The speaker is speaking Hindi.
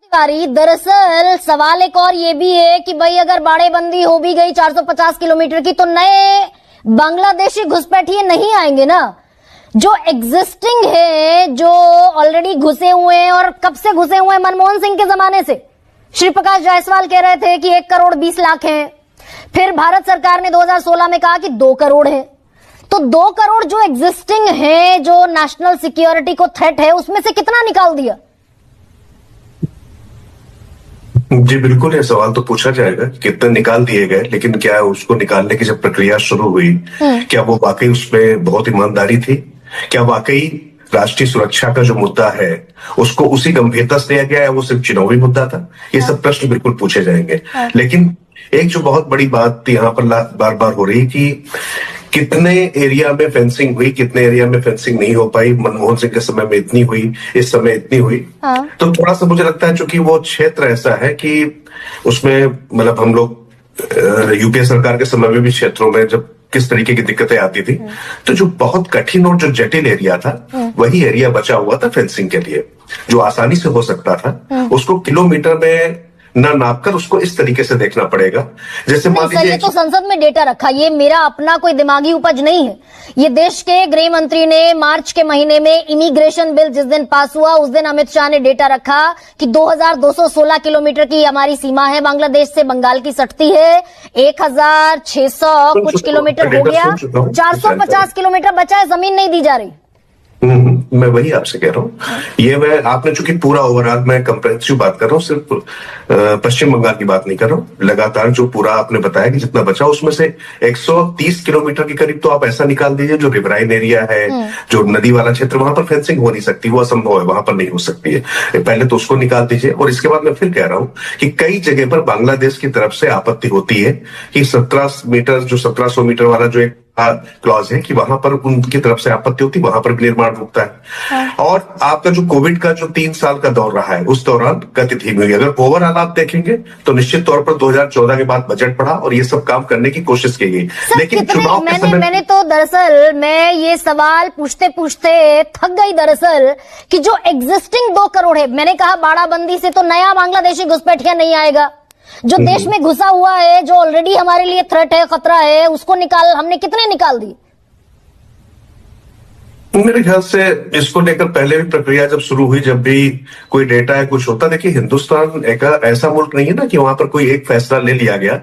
तिवारी, दरअसल सवाल एक और ये भी है कि भाई अगर बाड़ेबंदी हो भी गई 450 किलोमीटर की, तो नए बांग्लादेशी घुसपैठिए नहीं आएंगे ना। जो एग्जिस्टिंग है, जो ऑलरेडी घुसे हुए हैं, और कब से घुसे हुए हैं, मनमोहन सिंह के जमाने से। श्री प्रकाश जायसवाल कह रहे थे कि 1 करोड़ 20 लाख हैं, फिर भारत सरकार ने 2016 में कहा कि 2 करोड़ है। तो 2 करोड़ जो एग्जिस्टिंग है, जो नेशनल सिक्योरिटी को थ्रेट है, उसमें से कितना निकाल दिया? जी बिल्कुल, ये सवाल तो पूछा जाएगा कितने निकाल दिए गए, लेकिन क्या उसको निकालने की जब प्रक्रिया शुरू हुई, क्या वो वाकई उसमें बहुत ईमानदारी थी? क्या वाकई राष्ट्रीय सुरक्षा का जो मुद्दा है उसको उसी गंभीरता से लिया गया है, वो सिर्फ चुनावी मुद्दा था? ये सब प्रश्न बिल्कुल पूछे जाएंगे। लेकिन एक जो बहुत बड़ी बात यहाँ पर बार बार हो रही कि कितने एरिया में फेंसिंग हुई, कितने एरिया में फेंसिंग नहीं हो पाई। मनमोहन सिंह के समय में इतनी हुई, इस समय इतनी हुई। तो थोड़ा सा मुझे लगता है चूंकि वो क्षेत्र ऐसा है कि उसमें मतलब हम लोग यूपीए सरकार के समय में भी क्षेत्रों में जब किस तरीके की दिक्कतें आती थी, तो जो बहुत कठिन और जो जटिल एरिया था वही एरिया बचा हुआ था फेंसिंग के लिए। जो आसानी से हो सकता था उसको किलोमीटर में ना नापकर उसको इस तरीके से देखना पड़ेगा। जैसे मान लीजिए, ये तो संसद में डेटा रखा, ये मेरा अपना कोई दिमागी उपज नहीं है। ये देश के गृह मंत्री ने मार्च के महीने में इमिग्रेशन बिल जिस दिन पास हुआ, उस दिन अमित शाह ने डेटा रखा कि 2216 किलोमीटर की हमारी सीमा है बांग्लादेश से, बंगाल की सटती है 1600 कुछ किलोमीटर हो गया, 450 किलोमीटर बचा है, जमीन नहीं दी जा रही। मैं वही आपसे कह रहा हूँ। ये मैं आपने चूंकि पूरा ओवरऑल मैं कंप्रेहेंसिव बात कर रहा हूँ, सिर्फ पश्चिम बंगाल की बात नहीं कर रहा हूँ। लगातार जो पूरा आपने बताया कि जितना बचा उसमें से 130 किलोमीटर के करीब तो आप ऐसा निकाल दीजिए जो रिवराइन एरिया है, जो नदी वाला क्षेत्र, वहां पर फेंसिंग हो नहीं सकती, वो असंभव है, वहां पर नहीं हो सकती है। पहले तो उसको निकाल दीजिए। और इसके बाद मैं फिर कह रहा हूँ कि कई जगह पर बांग्लादेश की तरफ से आपत्ति होती है कि 1700 मीटर वाला जो एक क्लॉज है कि वहां पर उनकी तरफ से आपत्ति होती, वहां पर भी निर्माण रुकता है। और आपका जो कोविड का जो 3 साल का दौर रहा है, उस दौरान गति धीमी हुई। अगर ओवरऑल आप देखेंगे तो निश्चित तौर पर 2014 के बाद बजट बढ़ा और ये सब काम करने की कोशिश की गई। लेकिन चुनाव के समय मैंने तो दरअसल मैं ये सवाल पूछते पूछते थक गई दरअसल कि जो एग्जिस्टिंग 2 करोड़ है, मैंने कहा बाड़ाबंदी से तो नया बांग्लादेशी घुसपैठिया नहीं आएगा। जो देश में घुसा हुआ है, जो ऑलरेडी हमारे लिए थ्रेट है, खतरा है, उसको हमने कितने निकाल दी? मेरे ख्याल से इसको लेकर पहले भी प्रक्रिया जब शुरू हुई, जब भी कोई डेटा है, कुछ होता, देखिए हिंदुस्तान एक ऐसा मुल्क नहीं है ना कि वहां पर कोई एक फैसला ले लिया गया